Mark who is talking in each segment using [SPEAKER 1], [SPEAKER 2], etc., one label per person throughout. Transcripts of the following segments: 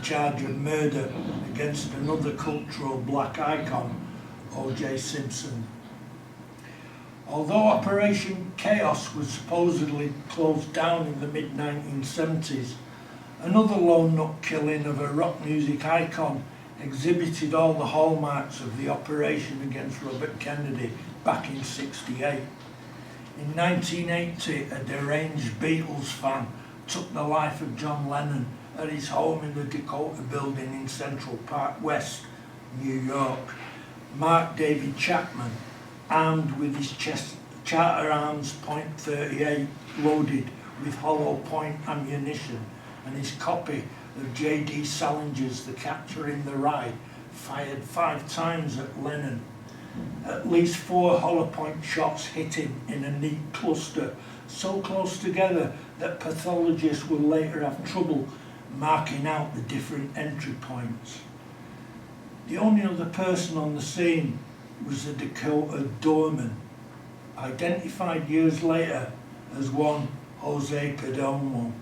[SPEAKER 1] charge of murder against another cultural black icon, O.J. Simpson. Although Operation Chaos was supposedly closed down in the mid-1970s, another lone nut killing of a rock music icon exhibited all the hallmarks of the operation against Robert Kennedy back in '68. In 1980, a deranged Beatles fan took the life of John Lennon at his home in the Dakota Building in Central Park West, New York. Mark David Chapman, armed with his Charter Arms .38 loaded with hollow point ammunition and his copy of J.D. Salinger's The Catcher in the Rye, fired 5 times at Lennon. At least 4 hollow point shots hit him in a neat cluster, so close together that pathologists will later have trouble marking out the different entry points. The only other person on the scene was the Dakota doorman, identified years later as one Jose Perdomo.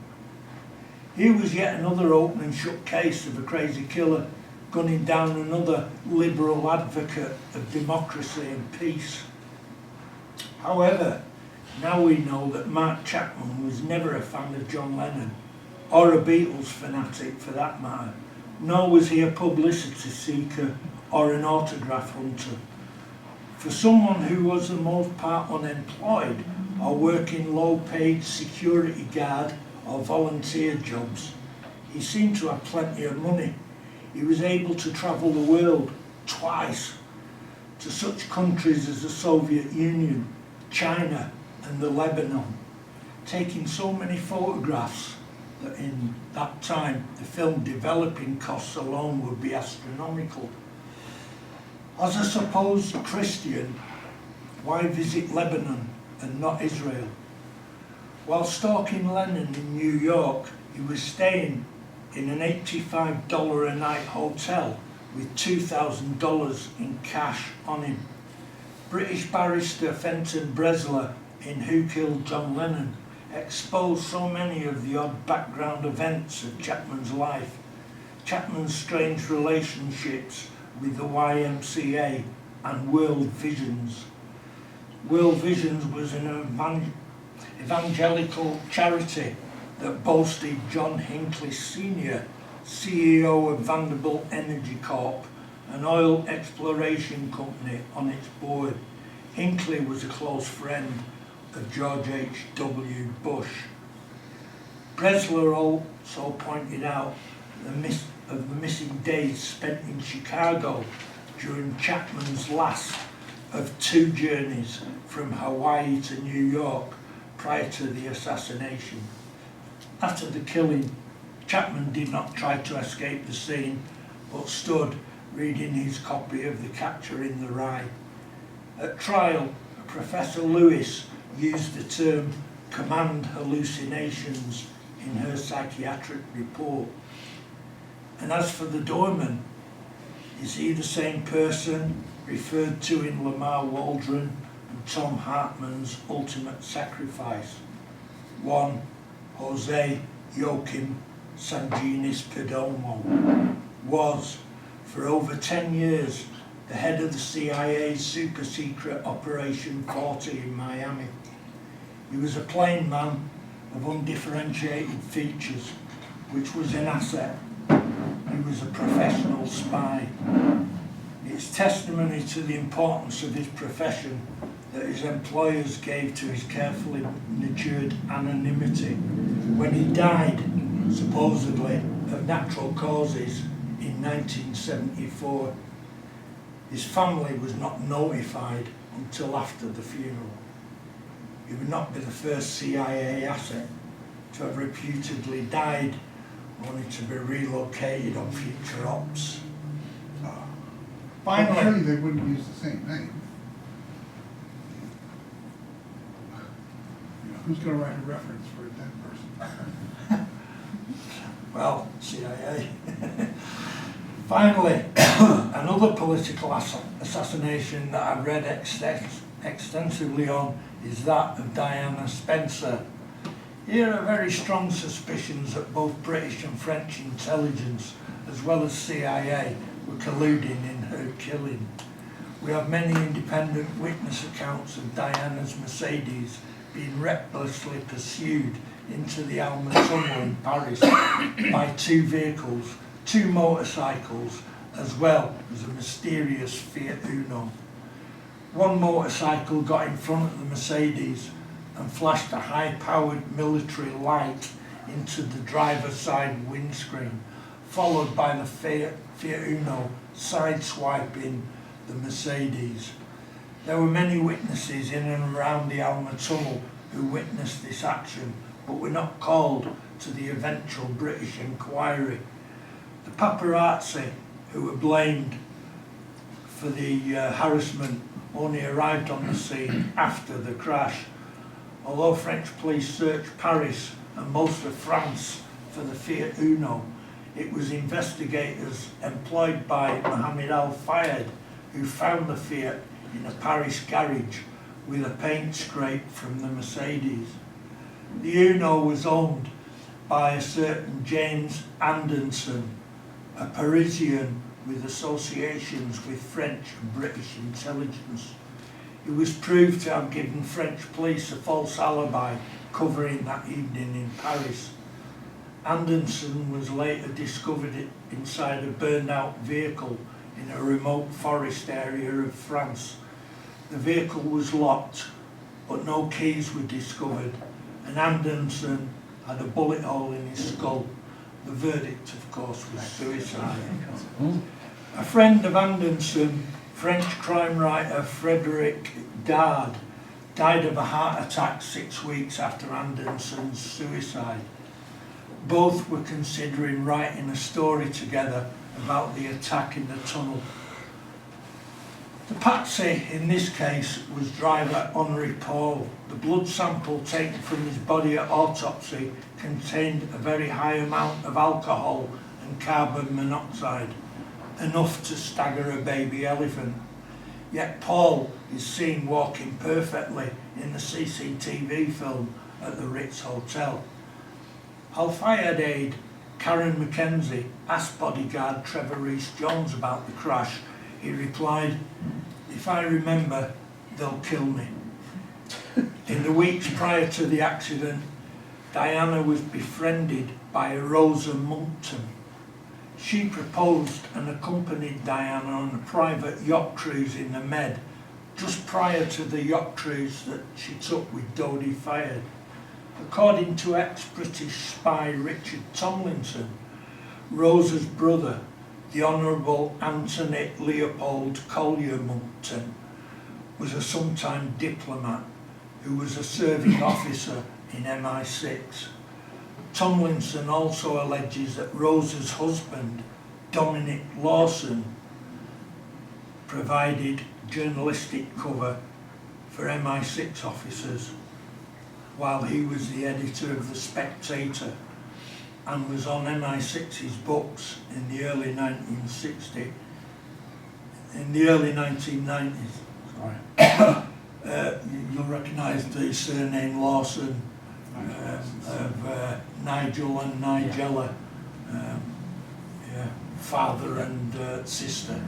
[SPEAKER 1] Here was yet another open and shut case of a crazy killer gunning down another liberal advocate of democracy and peace. However, now we know that Mark Chapman was never a fan of John Lennon, or a Beatles fanatic for that matter, nor was he a publicity seeker or an autograph hunter. For someone who was the most part unemployed or working low-paid security guard or volunteer jobs, he seemed to have plenty of money. He was able to travel the world twice to such countries as the Soviet Union, China and the Lebanon, taking so many photographs that in that time the film developing costs alone would be astronomical. As a supposed Christian, why visit Lebanon and not Israel? While stalking Lennon in New York, he was staying in an $85 a night hotel with $2,000 in cash on him. British barrister Fenton Bresler in Who Killed John Lennon exposed so many of the odd background events of Chapman's life, Chapman's strange relationships with the YMCA and World Visions. World Visions was an evangelical charity that boasted John Hinckley Sr., CEO of Vanderbilt Energy Corp, an oil exploration company, on its board. Hinckley was a close friend of George H.W. Bush. Bresler also pointed out the missing days spent in Chicago during Chapman's last of 2 journeys from Hawaii to New York prior to the assassination. After the killing, Chapman did not try to escape the scene, but stood reading his copy of The Catcher in the Rye. At trial, Professor Lewis used the term command hallucinations in her psychiatric report. And as for the doorman, is he the same person referred to in Lamar Waldron and Tom Hartman's Ultimate Sacrifice? One, Jose Joaquim Sanguinis Perdomo, was, for over 10 years, the head of the CIA's super-secret Operation 40 in Miami. He was a plain man of undifferentiated features, which was an asset. He was a professional spy. It's testimony to the importance of his profession that his employers gave to his carefully nurtured anonymity. When he died, supposedly of natural causes, in 1974, his family was not notified until after the funeral. He would not be the first CIA asset to have reputedly died only to be relocated on future ops.
[SPEAKER 2] Finally, surely they wouldn't use the same name. You know, who's going to write a reference for a dead person?
[SPEAKER 1] Well, CIA. Finally, another political assassination that I've read extensively on is that of Diana Spencer. Here are very strong suspicions that both British and French intelligence, as well as CIA, were colluding in her killing. We have many independent witness accounts of Diana's Mercedes being recklessly pursued into the Alma Tunnel in Paris by two vehicles, two motorcycles, as well as a mysterious Fiat Uno. One motorcycle got in front of the Mercedes and flashed a high-powered military light into the driver's side windscreen, followed by the Fiat Uno sideswiping the Mercedes. There were many witnesses in and around the Alma Tunnel who witnessed this action, but were not called to the eventual British inquiry. The paparazzi, who were blamed for the harassment, only arrived on the scene after the crash. Although French police searched Paris and most of France for the Fiat Uno, it was investigators employed by Mohammed Al-Fayed who found the Fiat in a Paris garage with a paint scrape from the Mercedes. The Uno was owned by a certain James Anderson, a Parisian with associations with French and British intelligence. He was proved to have given French police a false alibi covering that evening in Paris. Anderson was later discovered inside a burned-out vehicle in a remote forest area of France. The vehicle was locked, but no keys were discovered, and Anderson had a bullet hole in his skull. The verdict, of course, was suicide. A friend of Anderson, French crime writer Frédéric Dard, died of a heart attack 6 weeks after Anderson's suicide. Both were considering writing a story together about the attack in the tunnel. The patsy in this case was driver Henri Paul. The blood sample taken from his body at autopsy contained a very high amount of alcohol and carbon monoxide, enough to stagger a baby elephant. Yet Paul is seen walking perfectly in the CCTV film at the Ritz Hotel. Al-Fayed aide Karen McKenzie asked bodyguard Trevor Rees-Jones about the crash. He replied, "If I remember, they'll kill me." In the weeks prior to the accident, Diana was befriended by Rosa Monckton. She proposed and accompanied Diana on a private yacht cruise in the Med, just prior to the yacht cruise that she took with Dodi Fayed. According to ex-British spy Richard Tomlinson, Rosa's brother, the Honourable Anthony Leopold Collier Monckton, was a sometime diplomat who was a serving officer in MI6. Tomlinson also alleges that Rosa's husband, Dominic Lawson, provided journalistic cover for MI6 officers while he was the editor of The Spectator and was on MI6's books in the early 1990s. You'll recognise the surname Lawson of Nigel and Nigella, father and sister.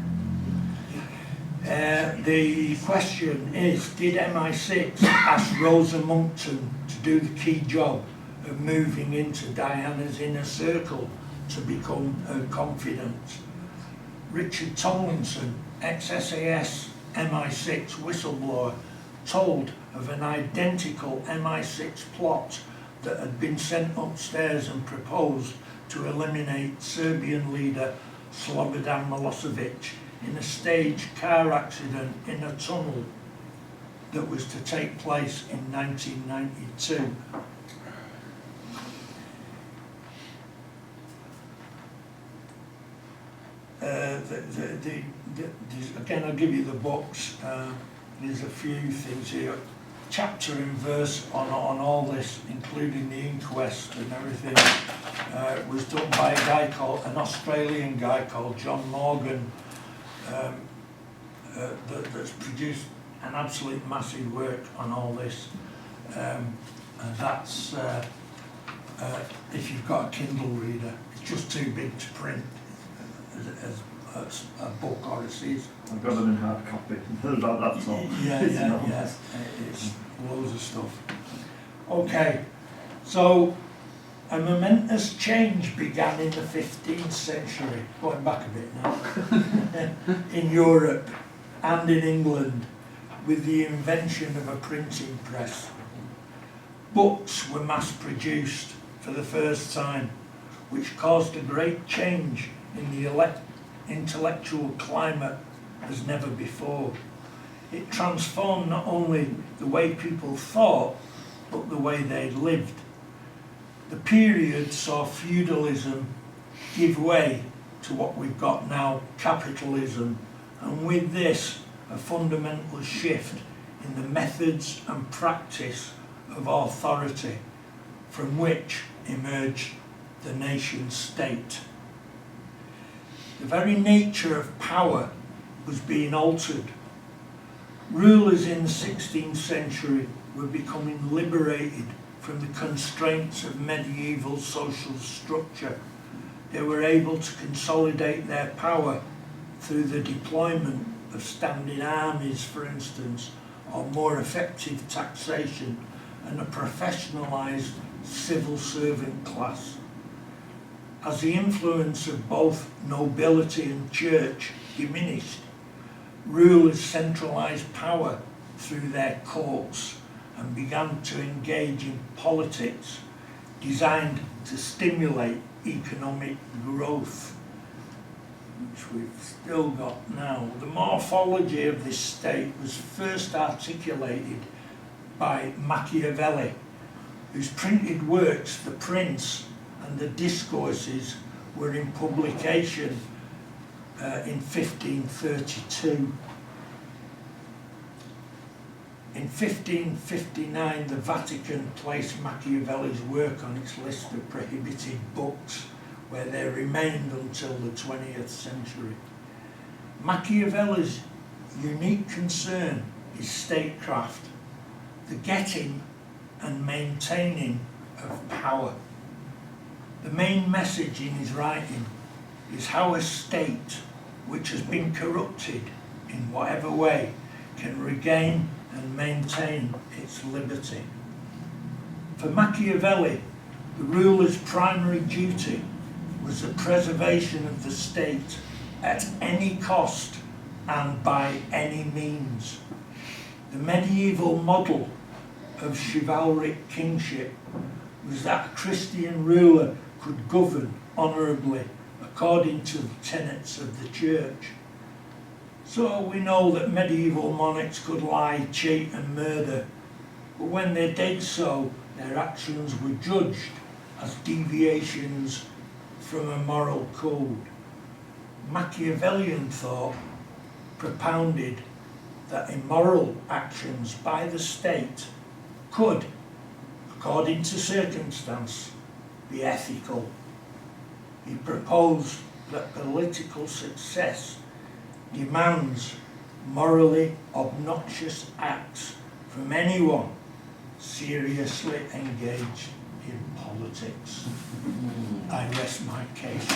[SPEAKER 1] The question is, did MI6 ask Rosa Monckton to do the key job of moving into Diana's inner circle to become her confidant? Richard Tomlinson, ex-SAS MI6 whistleblower, told of an identical MI6 plot that had been sent upstairs and proposed to eliminate Serbian leader Slobodan Milosevic in a staged car accident in a tunnel that was to take place in 1992. Again, I'll give you the books. There's a few things here. Chapter and verse on all this, including the inquest and everything, was done by an Australian guy called John Morgan, that's produced an absolute massive work on all this. And that's if you've got a Kindle reader. It's just too big to print as a book or a season.
[SPEAKER 3] I've got them in hard copy. That's all.
[SPEAKER 1] Yeah. It's loads of stuff. Okay, so a momentous change began in the 15th century, going back a bit now, in Europe and in England with the invention of a printing press. Books were mass produced for the first time, which caused a great change in the intellectual climate as never before. It transformed not only the way people thought, but the way they lived. The period saw feudalism give way to what we've got now, capitalism, and with this, a fundamental shift in the methods and practice of authority, from which emerged the nation state. The very nature of power was being altered. Rulers in the 16th century were becoming liberated from the constraints of medieval social structure. They were able to consolidate their power through the deployment of standing armies, for instance, or more effective taxation and a professionalised civil servant class. As the influence of both nobility and church diminished, rulers centralised power through their courts and began to engage in politics designed to stimulate economic growth, which we've still got now. The morphology of this state was first articulated by Machiavelli, whose printed works, The Prince and the Discourses, were in publication in 1532. In 1559, the Vatican placed Machiavelli's work on its list of prohibited books, where they remained until the 20th century. Machiavelli's unique concern is statecraft, the getting and maintaining of power. The main message in his writing is how a state which has been corrupted in whatever way can regain and maintain its liberty. For Machiavelli, the ruler's primary duty was the preservation of the state at any cost and by any means. The medieval model of chivalric kingship was that a Christian ruler could govern honourably according to the tenets of the church. So we know that medieval monarchs could lie, cheat and murder, but when they did so, their actions were judged as deviations from a moral code. Machiavellian thought propounded that immoral actions by the state could, according to circumstance, be ethical. He proposed that political success demands morally obnoxious acts from anyone seriously engaged in politics. I rest my case.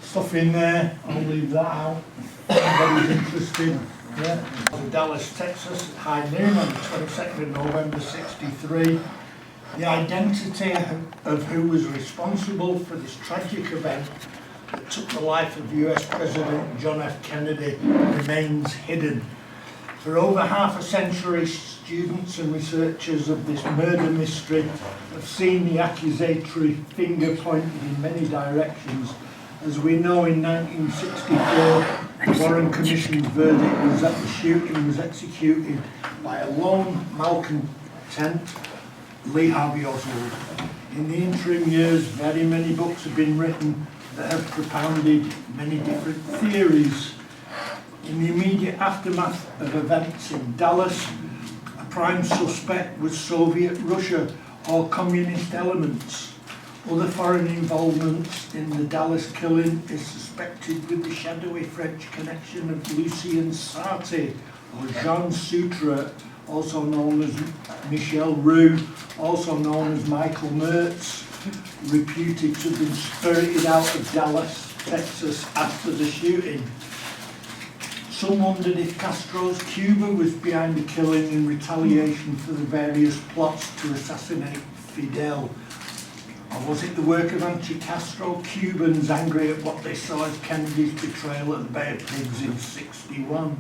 [SPEAKER 1] Stuff in there, I'll leave that out. Anybody's interested? Yeah. Dallas, Texas, at high noon on the 22nd of November '63. The identity of who was responsible for this tragic event that took the life of US President John F. Kennedy remains hidden. For over half a century, students and researchers of this murder mystery have seen the accusatory finger pointed in many directions. As we know, in 1964, the Warren Commission's verdict was that the shooting was executed by a lone malcontent, Lee Harvey Oswald. In the interim years, very many books have been written that have propounded many different theories. In the immediate aftermath of events in Dallas, a prime suspect was Soviet Russia or communist elements. Other foreign involvements in the Dallas killing is suspected with the shadowy French connection of Lucien Sartre or Jean Soutre, also known as Michel Roux, also known as Michael Mertz, reputed to have been spirited out of Dallas, Texas after the shooting. Some wondered if Castro's Cuba was behind the killing in retaliation for the various plots to assassinate Fidel. Or was it the work of anti-Castro Cubans angry at what they saw as Kennedy's betrayal at the Bay of Pigs in '61?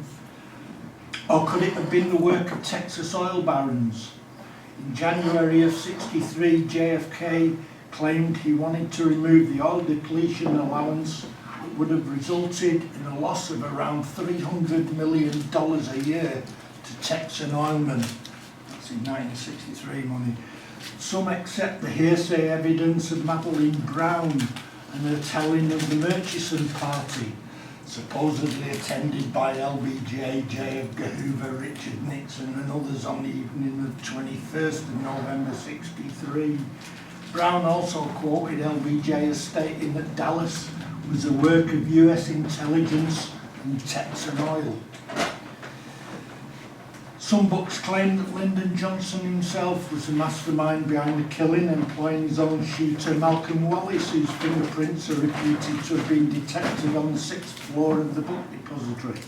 [SPEAKER 1] Or could it have been the work of Texas oil barons? In January of '63, JFK claimed he wanted to remove the oil depletion allowance that would have resulted in a loss of around $300 million a year to Texan oilmen. That's in 1963 money. Some accept the hearsay evidence of Madeleine Brown and her telling of the Murchison Party, supposedly attended by LBJ, J. Edgar Hoover, Richard Nixon and others on the evening of 21st of November '63. Brown also quoted LBJ as stating that Dallas was the work of US intelligence and Texan oil. Some books claim that Lyndon Johnson himself was the mastermind behind the killing, employing his own shooter Malcolm Wallace, whose fingerprints are reputed to have been detected on the 6th floor of the book depository.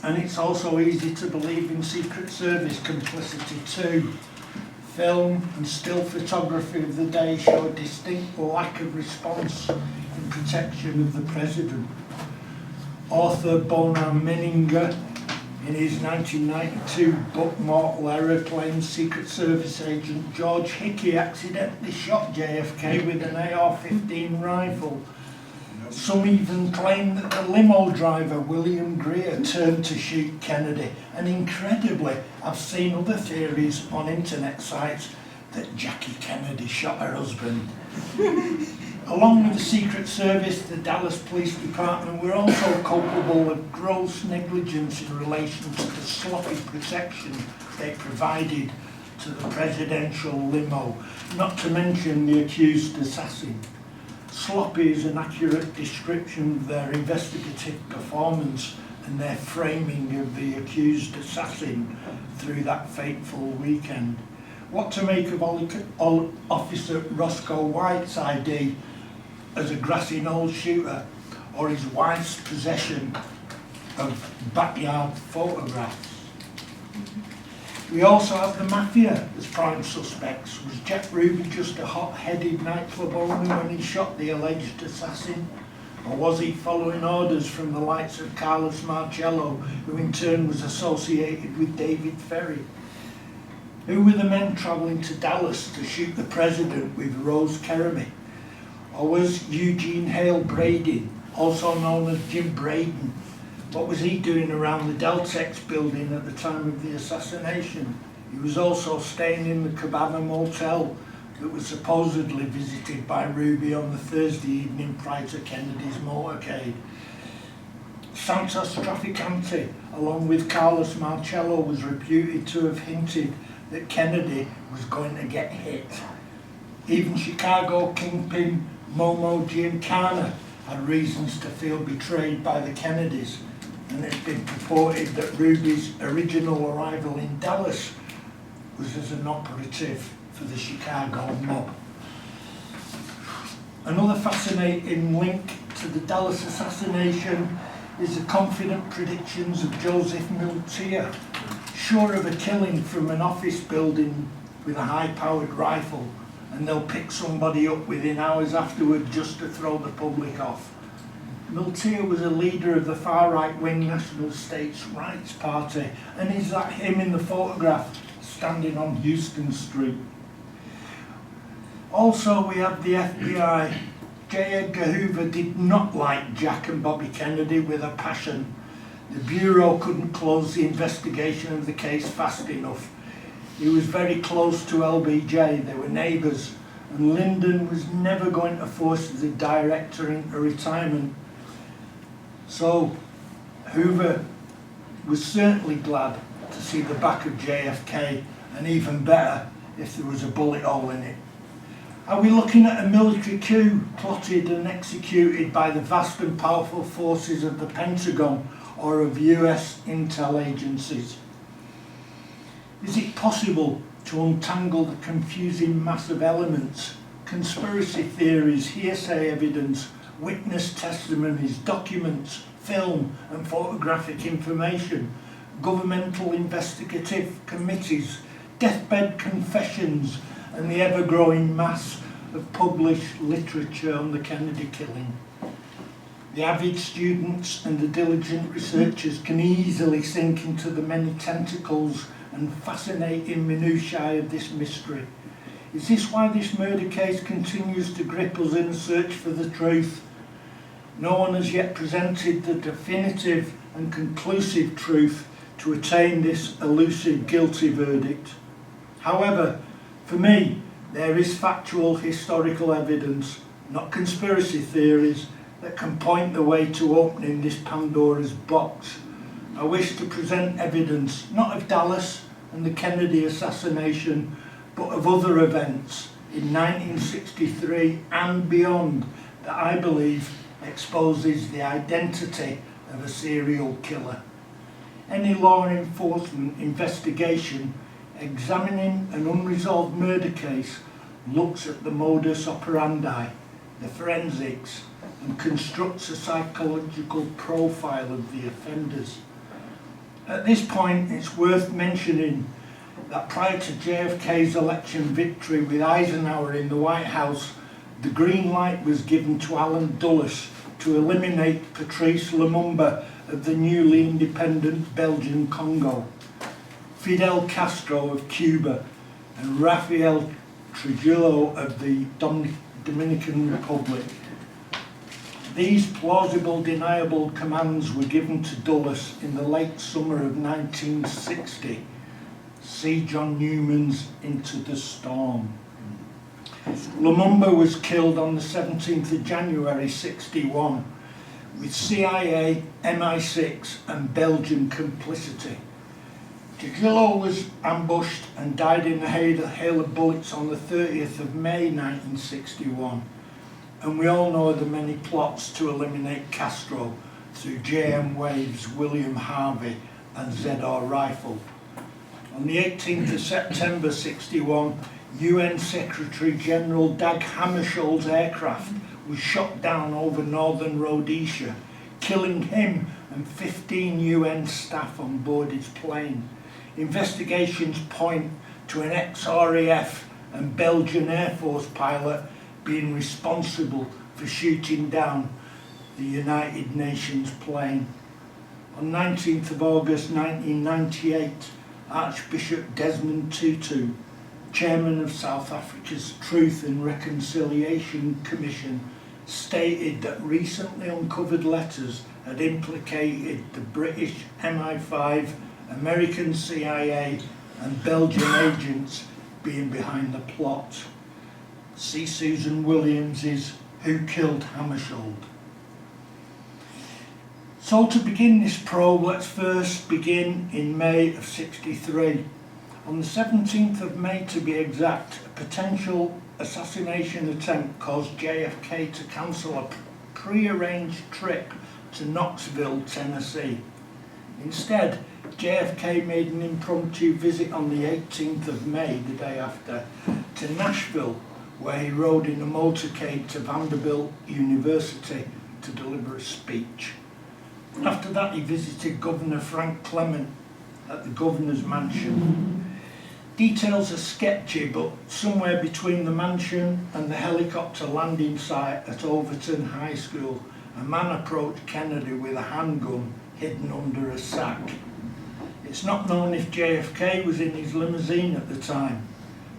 [SPEAKER 1] And it's also easy to believe in Secret Service complicity too. Film and still photography of the day show a distinct lack of response in protection of the president. Author Bonan Menninger, in his 1992 book Mortal Error, claims Secret Service agent George Hickey accidentally shot JFK with an AR-15 rifle. Some even claim that the limo driver William Greer turned to shoot Kennedy, and incredibly, I've seen other theories on internet sites that Jackie Kennedy shot her husband. Along with the Secret Service, the Dallas Police Department were also culpable of gross negligence in relation to the sloppy protection they provided to the presidential limo, not to mention the accused assassin. Sloppy is an accurate description of their investigative performance and their framing of the accused assassin through that fateful weekend. What to make of Officer Roscoe White's ID as a grassy knoll shooter, or his wife's possession of backyard photographs? We also have the mafia as prime suspects. Was Jack Ruby just a hot-headed nightclub owner when he shot the alleged assassin? Or was he following orders from the likes of Carlos Marcello, who in turn was associated with David Ferry? Who were the men travelling to Dallas to shoot the president with Rose Keremy? Or was Eugene Hale Brady, also known as Jim Braden? What was he doing around the Deltex building at the time of the assassination? He was also staying in the Cabana Motel that was supposedly visited by Ruby on the Thursday evening prior to Kennedy's motorcade. Santos Trafficante, along with Carlos Marcello, was reputed to have hinted that Kennedy was going to get hit. Even Chicago kingpin Momo Giancana had reasons to feel betrayed by the Kennedys, and it's been purported that Ruby's original arrival in Dallas was as an operative for the Chicago mob. Another fascinating link to the Dallas assassination is the confident predictions of Joseph Miltier, sure of a killing from an office building with a high-powered rifle, and they'll pick somebody up within hours afterward just to throw the public off. Miltier was a leader of the far-right wing National States Rights Party, and is that him in the photograph standing on Houston Street? Also, we have the FBI. J. Edgar Hoover did not like Jack and Bobby Kennedy with a passion. The Bureau couldn't close the investigation of the case fast enough. He was very close to LBJ, they were neighbours, and Lyndon was never going to force the director into retirement. So Hoover was certainly glad to see the back of JFK, and even better if there was a bullet hole in it. Are we looking at a military coup plotted and executed by the vast and powerful forces of the Pentagon or of US intel agencies? Is it possible to untangle the confusing mass of elements, conspiracy theories, hearsay evidence, witness testimonies, documents, film and photographic information, governmental investigative committees, deathbed confessions, and the ever-growing mass of published literature on the Kennedy killing? The avid students and the diligent researchers can easily sink into the many tentacles and fascinating minutiae of this mystery. Is this why this murder case continues to grip us in a search for the truth? No one has yet presented the definitive and conclusive truth to attain this elusive guilty verdict. However, for me, there is factual historical evidence, not conspiracy theories, that can point the way to opening this Pandora's box. I wish to present evidence, not of Dallas and the Kennedy assassination, but of other events in 1963 and beyond that I believe exposes the identity of a serial killer. Any law enforcement investigation examining an unresolved murder case looks at the modus operandi, the forensics, and constructs a psychological profile of the offenders. At this point, it's worth mentioning that prior to JFK's election victory with Eisenhower in the White House, the green light was given to Alan Dulles to eliminate Patrice Lumumba of the newly independent Belgian Congo, Fidel Castro of Cuba, and Rafael Trujillo of the Dominican Republic. These plausible deniable commands were given to Dulles in the late summer of 1960. See John Newman's Into the Storm. Lumumba was killed on the 17th of January 61 with CIA, MI6 and Belgian complicity. Trujillo was ambushed and died in a hail of bullets on the 30th of May 1961. And we all know the many plots to eliminate Castro through JM Waves, William Harvey and ZR Rifle. On the 18th of September 61, UN Secretary General Dag Hammarskjöld's aircraft was shot down over northern Rhodesia, killing him and 15 UN staff on board his plane. Investigations point to an ex-RAF and Belgian Air Force pilot being responsible for shooting down the United Nations plane. On 19th of August 1998, Archbishop Desmond Tutu, chairman of South Africa's Truth and Reconciliation Commission, stated that recently uncovered letters had implicated the British MI5, American CIA and Belgian agents being behind the plot. See Susan Williams's Who Killed Hammarskjöld. So to begin this probe, let's first begin in May of 63. On the 17th of May to be exact, a potential assassination attempt caused JFK to cancel a pre-arranged trip to Knoxville, Tennessee. Instead, JFK made an impromptu visit on the 18th of May, the day after, to Nashville, where he rode in a motorcade to Vanderbilt University to deliver a speech. After that, he visited Governor Frank Clement at the governor's mansion. Details are sketchy, but somewhere between the mansion and the helicopter landing site at Overton High School, a man approached Kennedy with a handgun hidden under a sack. It's not known if JFK was in his limousine at the time.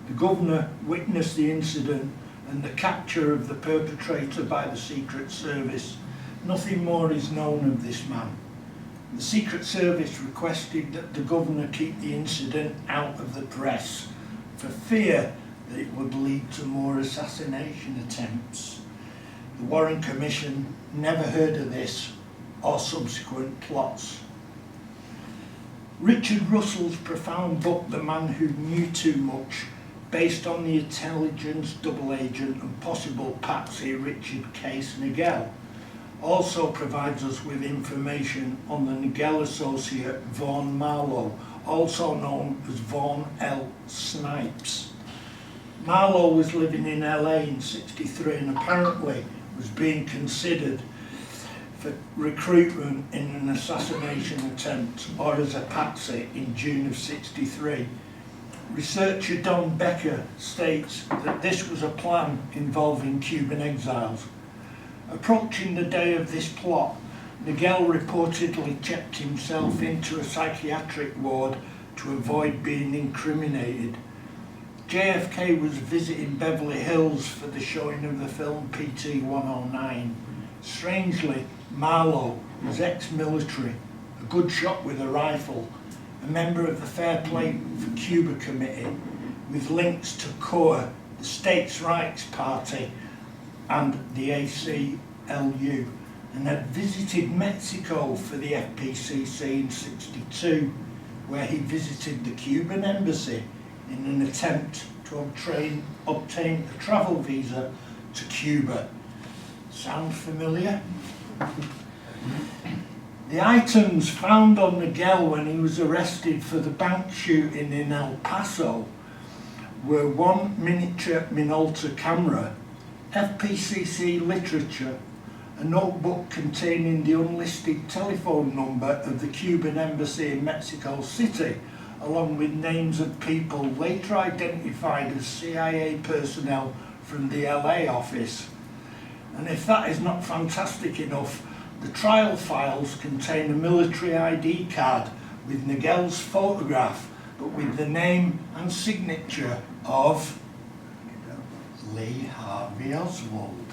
[SPEAKER 1] The governor witnessed the incident and the capture of the perpetrator by the Secret Service. Nothing more is known of this man. The Secret Service requested that the governor keep the incident out of the press for fear that it would lead to more assassination attempts. The Warren Commission never heard of this or subsequent plots. Richard Russell's profound book, The Man Who Knew Too Much, based on the intelligence double agent and possible patsy Richard Case Nigel. Also provides us with information on the Nigel associate Vaughan Marlowe, also known as Vaughan L. Snipes. Marlowe was living in LA in '63 and apparently was being considered for recruitment in an assassination attempt or as a patsy in June of '63. Researcher Don Becker states that this was a plan involving Cuban exiles. Approaching the day of this plot, Nigel reportedly checked himself into a psychiatric ward to avoid being incriminated. JFK was visiting Beverly Hills for the showing of the film PT 109. Strangely, Marlowe was ex-military, a good shot with a rifle, a member of the Fair Play for Cuba Committee, with links to CORE, the States' Rights Party, and the ACLU, and had visited Mexico for the FPCC in '62, where he visited the Cuban embassy in an attempt to obtain a travel visa to Cuba. Sound familiar? The items found on Nigel when he was arrested for the bank shooting in El Paso were one miniature Minolta camera, FPCC literature, a notebook containing the unlisted telephone number of the Cuban embassy in Mexico City, along with names of people later identified as CIA personnel from the LA office. And if that is not fantastic enough, the trial files contain a military ID card with Nigel's photograph, but with the name and signature of Lee Harvey Oswald.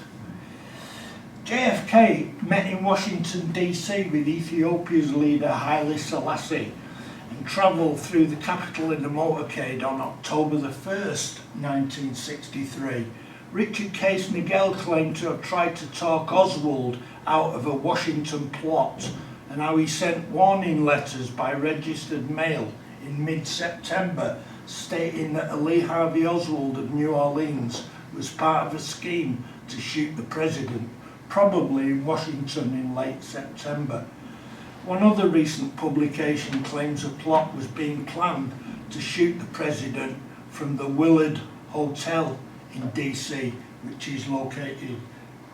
[SPEAKER 1] JFK met in Washington DC with Ethiopia's leader Haile Selassie and travelled through the capital in a motorcade on October the 1st, 1963. Richard Case Nigel claimed to have tried to talk Oswald out of a Washington plot and how he sent warning letters by registered mail in mid-September stating that Lee Harvey Oswald of New Orleans was part of a scheme to shoot the president, probably in Washington in late September. One other recent publication claims a plot was being planned to shoot the president from the Willard Hotel in DC, which is located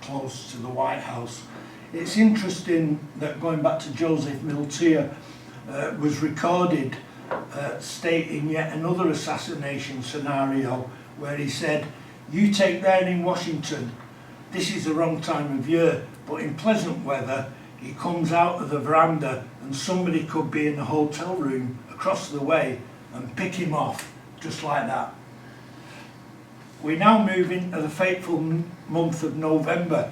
[SPEAKER 1] close to the White House. It's interesting that going back to Joseph Miltier was recorded stating yet another assassination scenario where he said, "You take there in Washington, this is the wrong time of year, but in pleasant weather he comes out of the veranda and somebody could be in a hotel room across the way and pick him off just like that." We now move into the fateful month of November.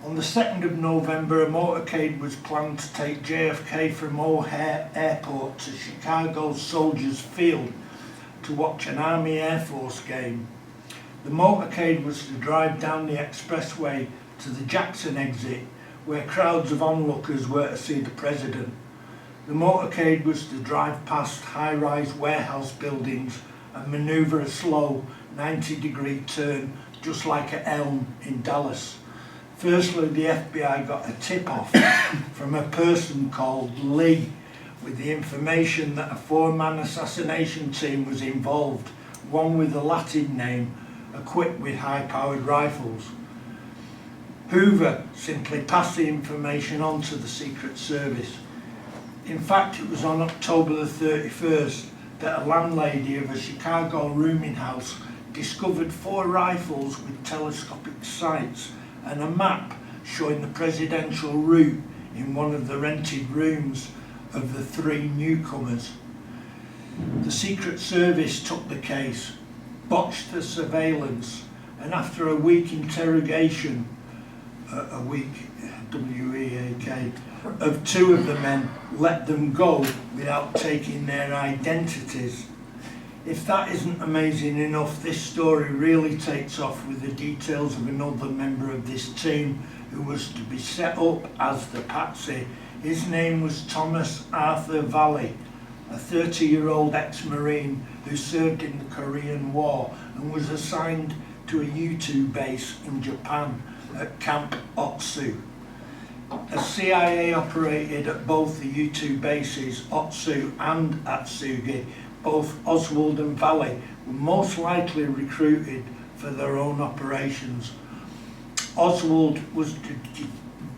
[SPEAKER 1] On the 2nd of November, a motorcade was planned to take JFK from O'Hare Airport to Chicago's Soldiers Field to watch an Army Air Force game. The motorcade was to drive down the expressway to the Jackson exit, where crowds of onlookers were to see the president. The motorcade was to drive past high-rise warehouse buildings and manoeuvre a slow 90-degree turn, just like at Elm in Dallas. Firstly, the FBI got a tip-off from a person called Lee with the information that a 4-man assassination team was involved, one with a Latin name, equipped with high-powered rifles. Hoover simply passed the information on to the Secret Service. In fact, it was on October the 31st that a landlady of a Chicago rooming house discovered 4 rifles with telescopic sights and a map showing the presidential route in one of the rented rooms of the 3 newcomers. The Secret Service took the case, botched the surveillance, and after a week interrogation, W-E-A-K, of 2 of the men, let them go without taking their identities. If that isn't amazing enough, this story really takes off with the details of another member of this team who was to be set up as the patsy. His name was Thomas Arthur Valley, a 30-year-old ex-Marine who served in the Korean War and was assigned to a U-2 base in Japan at Camp Otsu. As CIA operated at both the U-2 bases, Otsu and Atsugi, both Oswald and Valley were most likely recruited for their own operations. Oswald was to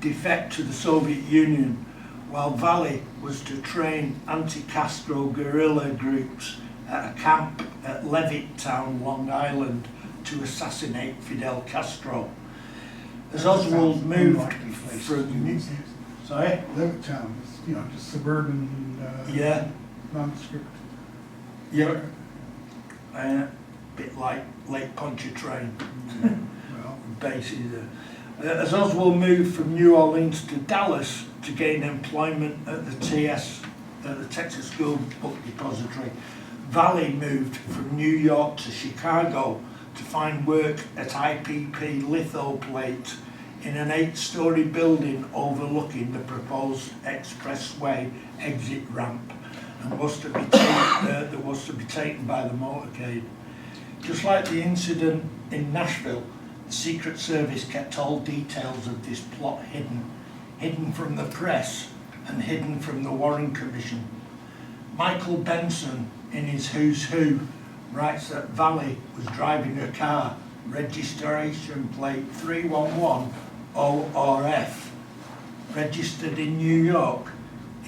[SPEAKER 1] defect to the Soviet Union, while Valley was to train anti-Castro guerrilla groups at a camp at Levittown, Long Island, to assassinate Fidel Castro. As Oswald moved from... Sorry?
[SPEAKER 2] Levittown, you know, just suburban,
[SPEAKER 1] Yeah,
[SPEAKER 2] nondescript.
[SPEAKER 1] yeah. Bit like Lake Pontchartrain.
[SPEAKER 2] Well,
[SPEAKER 1] Bases. As Oswald moved from New Orleans to Dallas to gain employment at the Texas School Book Depository, Valley moved from New York to Chicago to find work at IPP Lithoplate in an 8-story building overlooking the proposed expressway exit ramp, and was to be taken by the motorcade. Just like the incident in Nashville, the Secret Service kept all details of this plot hidden from the press and hidden from the Warren Commission. Michael Benson, in his Who's Who, writes that Valley was driving a car, registration plate 311 ORF, registered in New York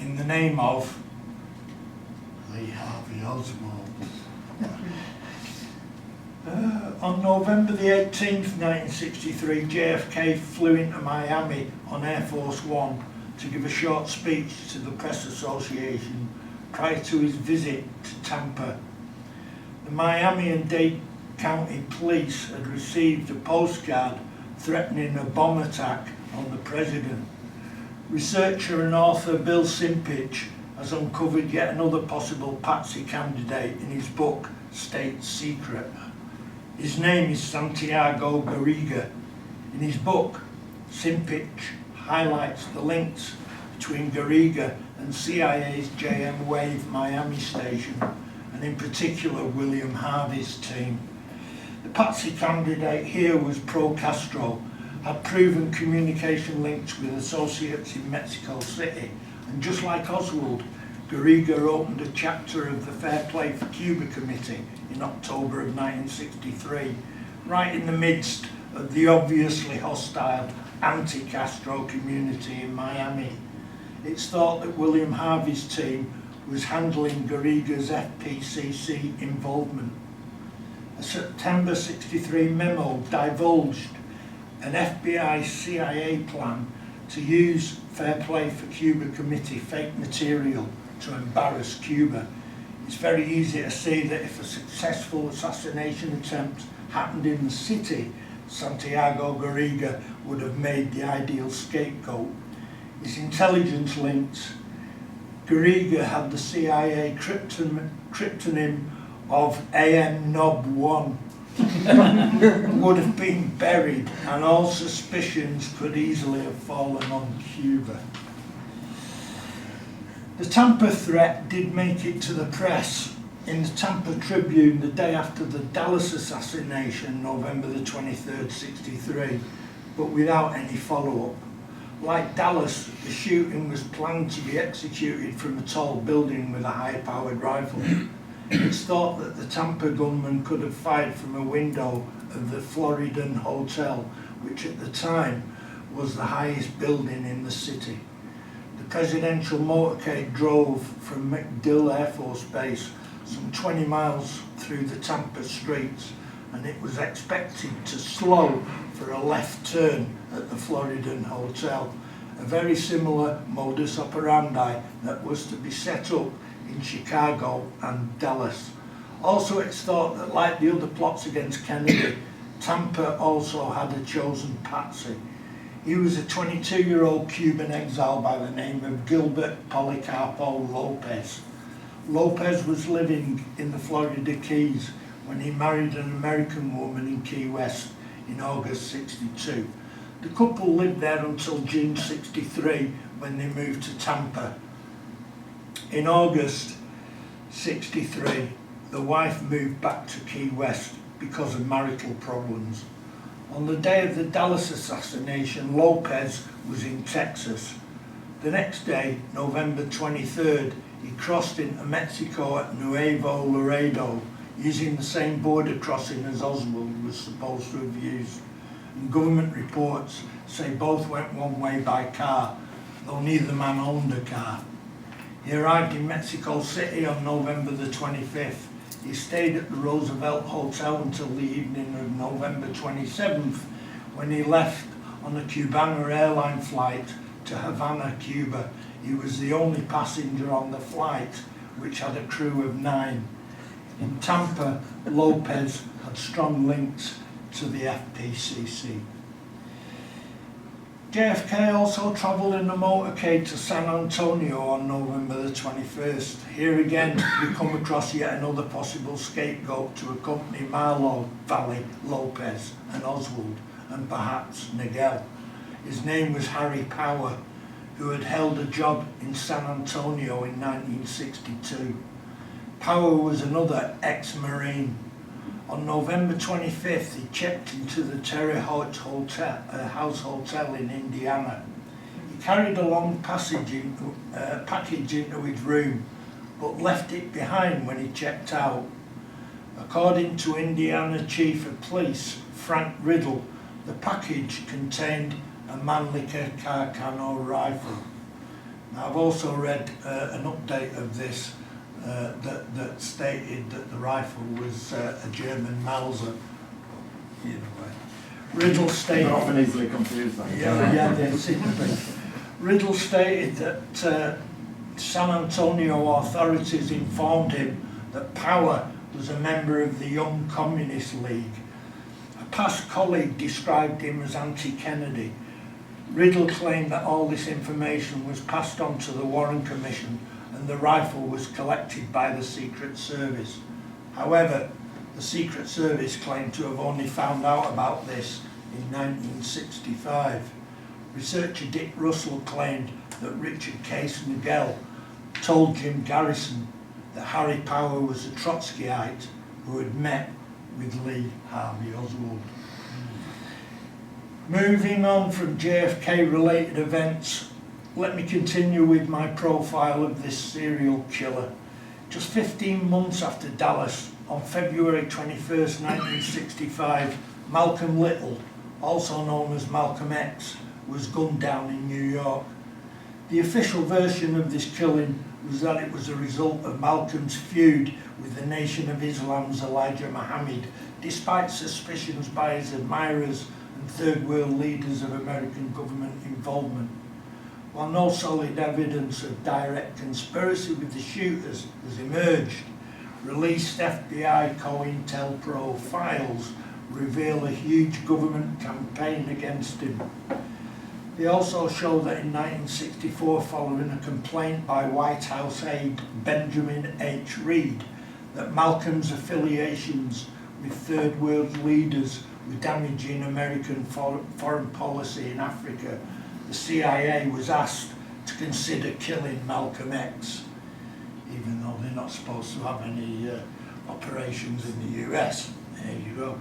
[SPEAKER 1] in the name of Lee Harvey Oswald. On November the 18th, 1963, JFK flew into Miami on Air Force One to give a short speech to the Press Association prior to his visit to Tampa. The Miami and Dade County Police had received a postcard threatening a bomb attack on the president. Researcher and author Bill Simpich has uncovered yet another possible patsy candidate in his book, State Secret. His name is Santiago Garriga. In his book, Simpich highlights the links between Garriga and CIA's JM Wave Miami station, and in particular William Harvey's team. The patsy candidate here was pro-Castro, had proven communication links with associates in Mexico City, and just like Oswald, Garriga opened a chapter of the Fair Play for Cuba Committee in October of 1963, right in the midst of the obviously hostile anti-Castro community in Miami. It's thought that William Harvey's team was handling Garriga's FPCC involvement. A September '63 memo divulged an FBI-CIA plan to use Fair Play for Cuba Committee fake material to embarrass Cuba. It's very easy to see that if a successful assassination attempt happened in the city, Santiago Garriga would have made the ideal scapegoat. His intelligence links: Garriga had the CIA cryptonym of AM Nob 1, would have been buried, and all suspicions could easily have fallen on Cuba. The Tampa threat did make it to the press. In the Tampa Tribune the day after the Dallas assassination, November the 23rd, '63, but without any follow-up. Like Dallas, the shooting was planned to be executed from a tall building with a high-powered rifle. It's thought that the Tampa gunman could have fired from a window of the Floridan Hotel, which at the time was the highest building in the city. The presidential motorcade drove from MacDill Air Force Base some 20 miles through the Tampa streets, and it was expected to slow for a left turn at the Floridan Hotel, a very similar modus operandi that was to be set up in Chicago and Dallas. Also, it's thought that, like the other plots against Kennedy, Tampa also had a chosen patsy. He was a 22-year-old Cuban exile by the name of Gilbert Policarpo Lopez. Lopez was living in the Florida Keys when he married an American woman in Key West in August '62. The couple lived there until June '63 when they moved to Tampa. In August, 63, the wife moved back to Key West because of marital problems. On the day of the Dallas assassination, Lopez was in Texas. The next day, November 23rd, he crossed into Mexico at Nuevo Laredo, using the same border crossing as Oswald was supposed to have used. And government reports say both went one way by car, though neither man owned a car. He arrived in Mexico City on November the 25th. He stayed at the Roosevelt Hotel until the evening of November 27th, when he left on a Cubana airline flight to Havana, Cuba. He was the only passenger on the flight, which had a crew of 9. In Tampa, Lopez had strong links to the FPCC. JFK also travelled in a motorcade to San Antonio on November the 21st. Here again, we come across yet another possible scapegoat to accompany Marlowe, Valley, Lopez and Oswald, and perhaps Nagel. His name was Harry Power, who had held a job in San Antonio in 1962. Power was another ex-Marine. On November 25th, he checked into the Terre Haute House Hotel in Indiana. He carried a long package into his room, but left it behind when he checked out. According to Indiana Chief of Police, Frank Riddle, the package contained a Mannlicher Carcano rifle. Now, I've also read an update of this that stated that the rifle was a German Mauser. Either way, Riddle stated.
[SPEAKER 3] They're often easily confused.
[SPEAKER 1] Yeah, they seem to be. Riddle stated that San Antonio authorities informed him that Power was a member of the Young Communist League. A past colleague described him as anti-Kennedy. Riddle claimed that all this information was passed on to the Warren Commission and the rifle was collected by the Secret Service. However, the Secret Service claimed to have only found out about this in 1965. Researcher Dick Russell claimed that Richard Case Nagel told Jim Garrison that Harry Power was a Trotskyite who had met with Lee Harvey Oswald. Moving on from JFK-related events, let me continue with my profile of this serial killer. Just 15 months after Dallas, on February 21st, 1965, Malcolm Little, also known as Malcolm X, was gunned down in New York. The official version of this killing was that it was a result of Malcolm's feud with the Nation of Islam's Elijah Muhammad, despite suspicions by his admirers and third world leaders of American government involvement. While no solid evidence of direct conspiracy with the shooters has emerged, released FBI COINTELPRO files reveal a huge government campaign against him. They also show that in 1964, following a complaint by White House aide Benjamin H. Reed that Malcolm's affiliations with third world leaders were damaging American foreign policy in Africa, the CIA was asked to consider killing Malcolm X, even though they're not supposed to have any operations in the US. There you go.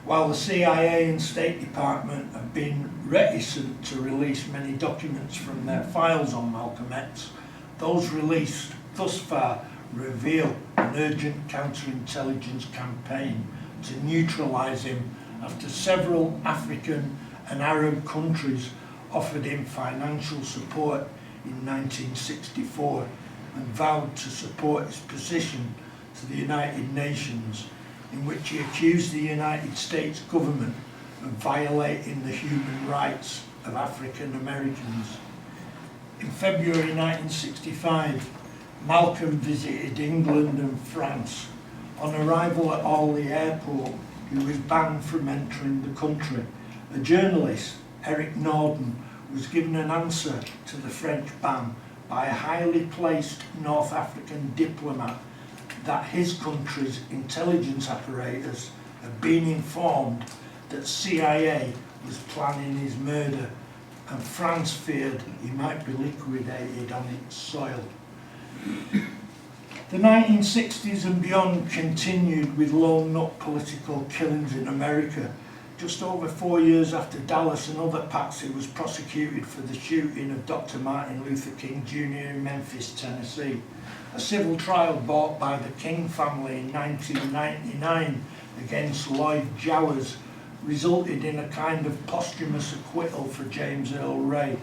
[SPEAKER 1] While the CIA and State Department have been reticent to release many documents from their files on Malcolm X, those released thus far reveal an urgent counterintelligence campaign to neutralize him after several African and Arab countries offered him financial support in 1964 and vowed to support his position to the United Nations, in which he accused the United States government of violating the human rights of African Americans. In February 1965, Malcolm visited England and France. On arrival at Orly Airport, he was banned from entering the country. A journalist, Eric Norden, was given an answer to the French ban by a highly placed North African diplomat that his country's intelligence apparatus had been informed that CIA was planning his murder, and France feared he might be liquidated on its soil. The 1960s and beyond continued with lone nut political killings in America. Just over 4 years after Dallas, another patsy was prosecuted for the shooting of Dr. Martin Luther King Jr. in Memphis, Tennessee. A civil trial brought by the King family in 1999 against Lloyd Jowers resulted in a kind of posthumous acquittal for James Earl Ray.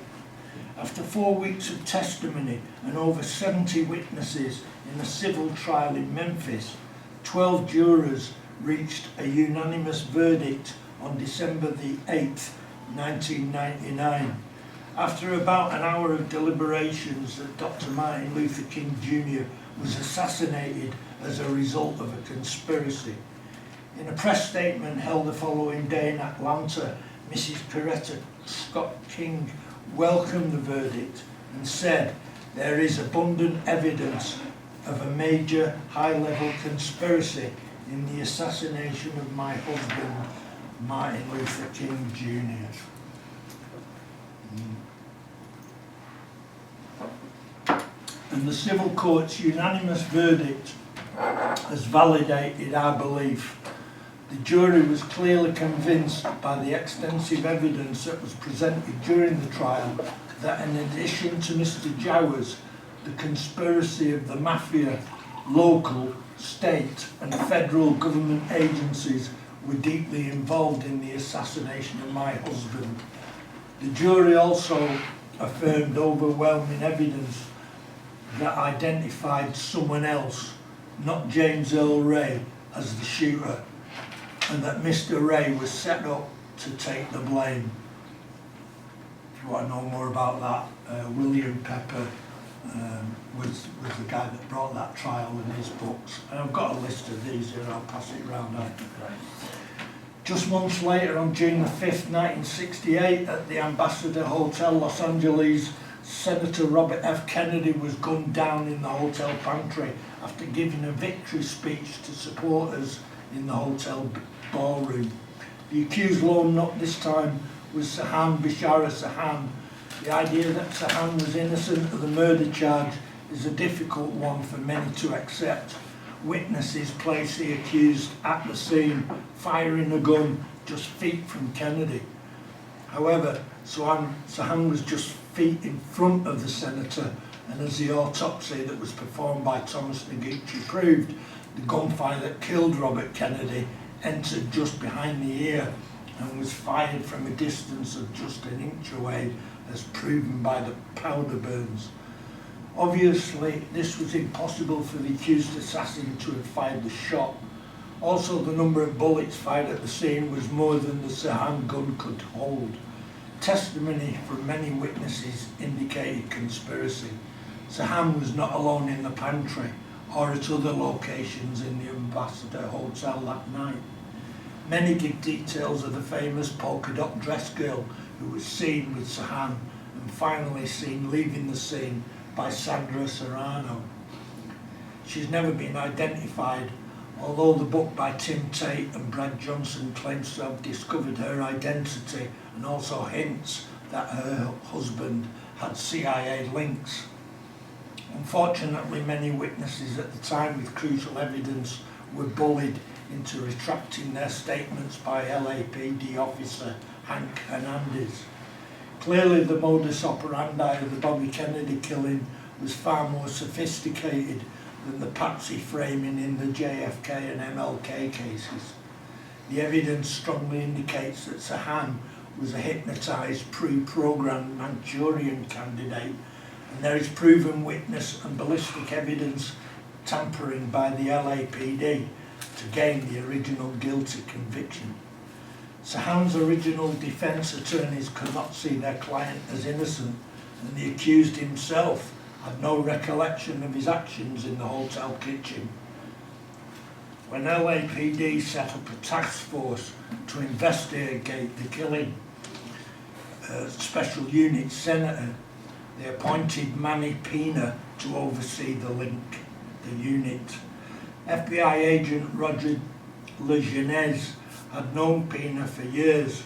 [SPEAKER 1] After 4 weeks of testimony and over 70 witnesses in a civil trial in Memphis, 12 jurors reached a unanimous verdict on December the 8th, 1999. After about an hour of deliberations that Dr. Martin Luther King Jr. was assassinated as a result of a conspiracy. In a press statement held the following day in Atlanta, Mrs. Coretta Scott King welcomed the verdict and said, "There is abundant evidence of a major high-level conspiracy in the assassination of my husband, Martin Luther King Jr." And the civil court's unanimous verdict has validated our belief. The jury was clearly convinced by the extensive evidence that was presented during the trial that in addition to Mr. Jowers, the conspiracy of the mafia, local, state and federal government agencies were deeply involved in the assassination of my husband. The jury also affirmed overwhelming evidence that identified someone else, not James Earl Ray, as the shooter, and that Mr. Ray was set up to take the blame. If you want to know more about that, William Pepper was the guy that brought that trial in his books. And I've got a list of these here, I'll pass it round after. Just months later, on June the 5th, 1968, at the Ambassador Hotel, Los Angeles, Senator Robert F. Kennedy was gunned down in the hotel pantry after giving a victory speech to supporters in the hotel ballroom. The accused lone nut this time was Saham Bishara Saham. The idea that Saham was innocent of the murder charge is a difficult one for many to accept. Witnesses place the accused at the scene, firing a gun just feet from Kennedy. However, Saham was just feet in front of the senator, and as the autopsy that was performed by Thomas Noguchi proved, the gunfire that killed Robert Kennedy entered just behind the ear and was fired from a distance of just an inch away, as proven by the powder burns. Obviously, this was impossible for the accused assassin to have fired the shot. Also, the number of bullets fired at the scene was more than the Saham gun could hold. Testimony from many witnesses indicated conspiracy. Saham was not alone in the pantry or at other locations in the Ambassador Hotel that night. Many give details of the famous polka dot dress girl who was seen with Saham and finally seen leaving the scene by Sandra Serrano. She's never been identified, although the book by Tim Tate and Brad Johnson claims to have discovered her identity and also hints that her husband had CIA links. Unfortunately, many witnesses at the time with crucial evidence were bullied into retracting their statements by LAPD officer Hank Hernandez. Clearly, the modus operandi of the Bobby Kennedy killing was far more sophisticated than the patsy framing in the JFK and MLK cases. The evidence strongly indicates that Saham was a hypnotized, pre-programmed Manchurian candidate, and there is proven witness and ballistic evidence tampering by the LAPD to gain the original guilty conviction. Saham's original defence attorneys could not see their client as innocent, and the accused himself had no recollection of his actions in the hotel kitchen. When LAPD set up a task force to investigate the killing, Special Unit Senator, they appointed Manny Pena to oversee the unit. FBI agent Roger Lejeunesse had known Pena for years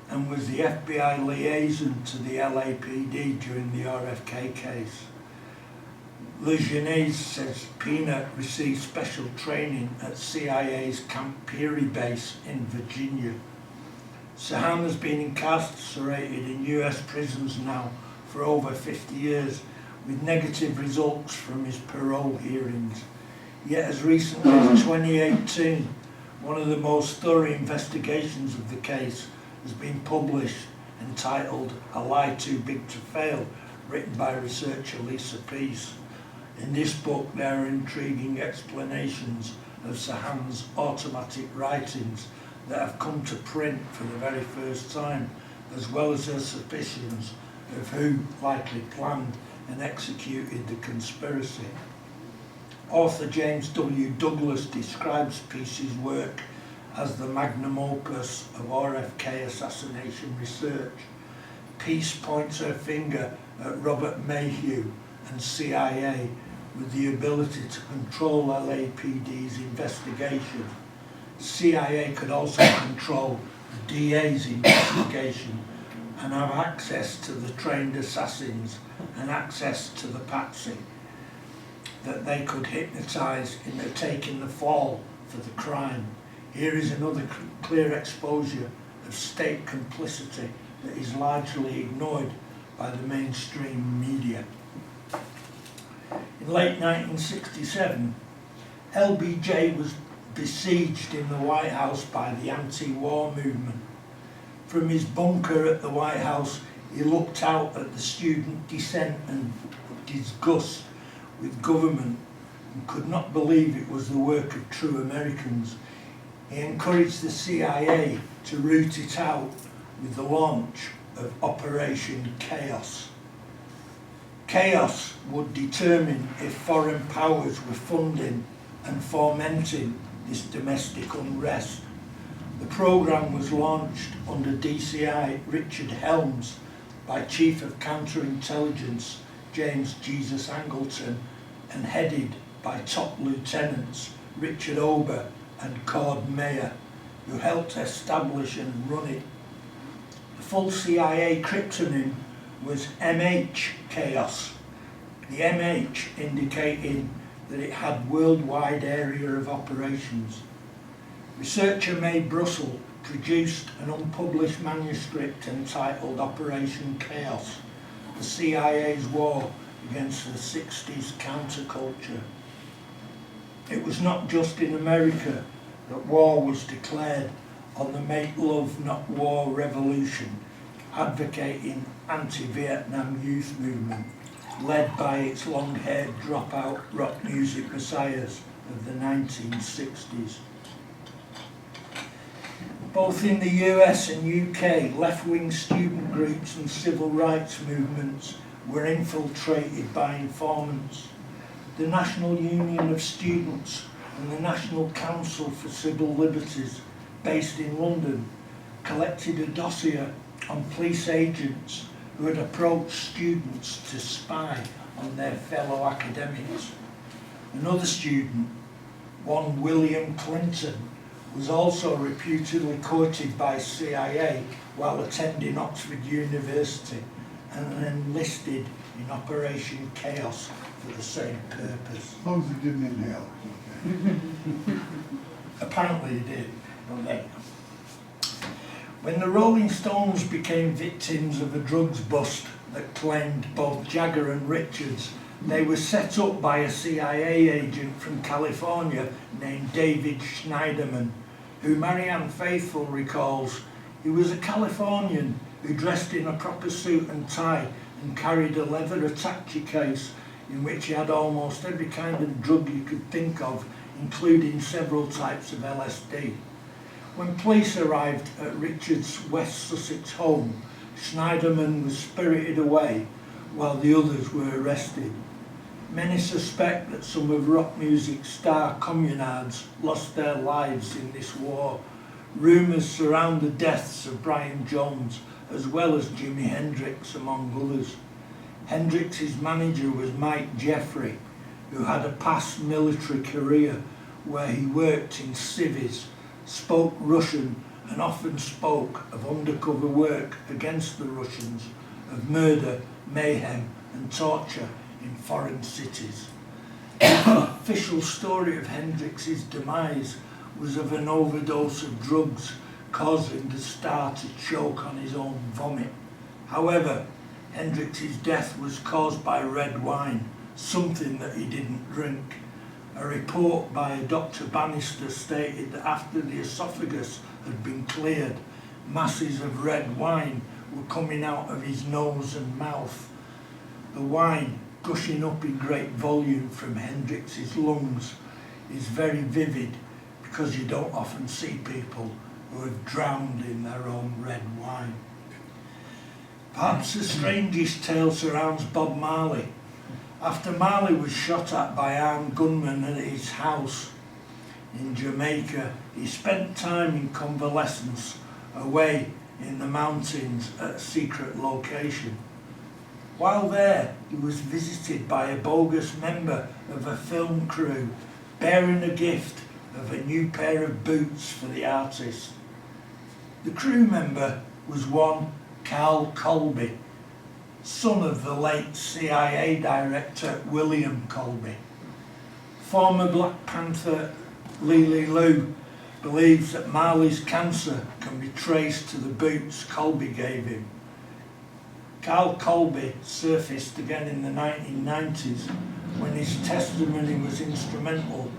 [SPEAKER 1] and was the FBI liaison to the LAPD during the RFK case. Lejeunesse says Pina received special training at CIA's Camp Peary base in Virginia. Saham has been incarcerated in US prisons now for over 50 years, with negative results from his parole hearings. Yet as recently as 2018, one of the most thorough investigations of the case has been published, entitled A Lie Too Big to Fail, written by researcher Lisa Peace. In this book there are intriguing explanations of Saham's automatic writings that have come to print for the very first time, as well as her suspicions of who likely planned and executed the conspiracy. Author James W. Douglas describes Peace's work as the magnum opus of RFK assassination research. Peace points her finger at Robert Mayhew and CIA with the ability to control LAPD's investigation. CIA could also control the DA's investigation and have access to the trained assassins and access to the patsy that they could hypnotise into taking the fall for the crime. Here is another clear exposure of state complicity that is largely ignored by the mainstream media. In late 1967, LBJ was besieged in the White House by the anti-war movement. From his bunker at the White House, he looked out at the student dissent and disgust with government and could not believe it was the work of true Americans. He encouraged the CIA to root it out with the launch of Operation Chaos. Chaos would determine if foreign powers were funding and fomenting this domestic unrest. The programme was launched under DCI Richard Helms by Chief of Counterintelligence James Jesus Angleton and headed by top lieutenants Richard Ober and Cord Meyer, who helped establish and run it. The full CIA cryptonym was MH Chaos, the MH indicating that it had worldwide area of operations. Researcher May Brussel produced an unpublished manuscript entitled Operation Chaos, the CIA's war against the 60s counterculture. It was not just in America that war was declared on the Make Love Not War revolution, advocating anti-Vietnam youth movement, led by its long-haired dropout rock music messiahs of the 1960s. Both in the US and UK, left-wing student groups and civil rights movements were infiltrated by informants. The National Union of Students and the National Council for Civil Liberties, based in London, collected a dossier on police agents who had approached students to spy on their fellow academics. Another student, one William Clinton, was also reputedly courted by CIA while attending Oxford University and enlisted in Operation Chaos for the same purpose.
[SPEAKER 2] As long as he didn't inhale, it's okay.
[SPEAKER 1] Apparently he did. Well, there you go. When the Rolling Stones became victims of a drugs bust that claimed both Jagger and Richards, they were set up by a CIA agent from California named David Schneiderman, who Marianne Faithfull recalls. He was a Californian who dressed in a proper suit and tie and carried a leather attache case in which he had almost every kind of drug you could think of, including several types of LSD. When police arrived at Richard's West Sussex home, Schneiderman was spirited away while the others were arrested. Many suspect that some of rock music's star communards lost their lives in this war. Rumours surround the deaths of Brian Jones as well as Jimi Hendrix, among others. Hendrix's manager was Mike Jeffrey, who had a past military career where he worked in civvies, spoke Russian and often spoke of undercover work against the Russians, of murder, mayhem and torture in foreign cities. The official story of Hendrix's demise was of an overdose of drugs causing the star to choke on his own vomit. However, Hendrix's death was caused by red wine, something that he didn't drink. A report by Dr. Bannister stated that after the esophagus had been cleared, masses of red wine were coming out of his nose and mouth. The wine, gushing up in great volume from Hendrix's lungs, is very vivid because you don't often see people who have drowned in their own red wine. Perhaps the strangest tale surrounds Bob Marley. After Marley was shot at by armed gunmen at his house in Jamaica, he spent time in convalescence away in the mountains at a secret location. While there, he was visited by a bogus member of a film crew bearing a gift of a new pair of boots for the artist. The crew member was one Carl Colby, son of the late CIA director William Colby. Former Black Panther Lily Lou believes that Marley's cancer can be traced to the boots Colby gave him. Carl Colby surfaced again in the 1990s when his testimony was instrumental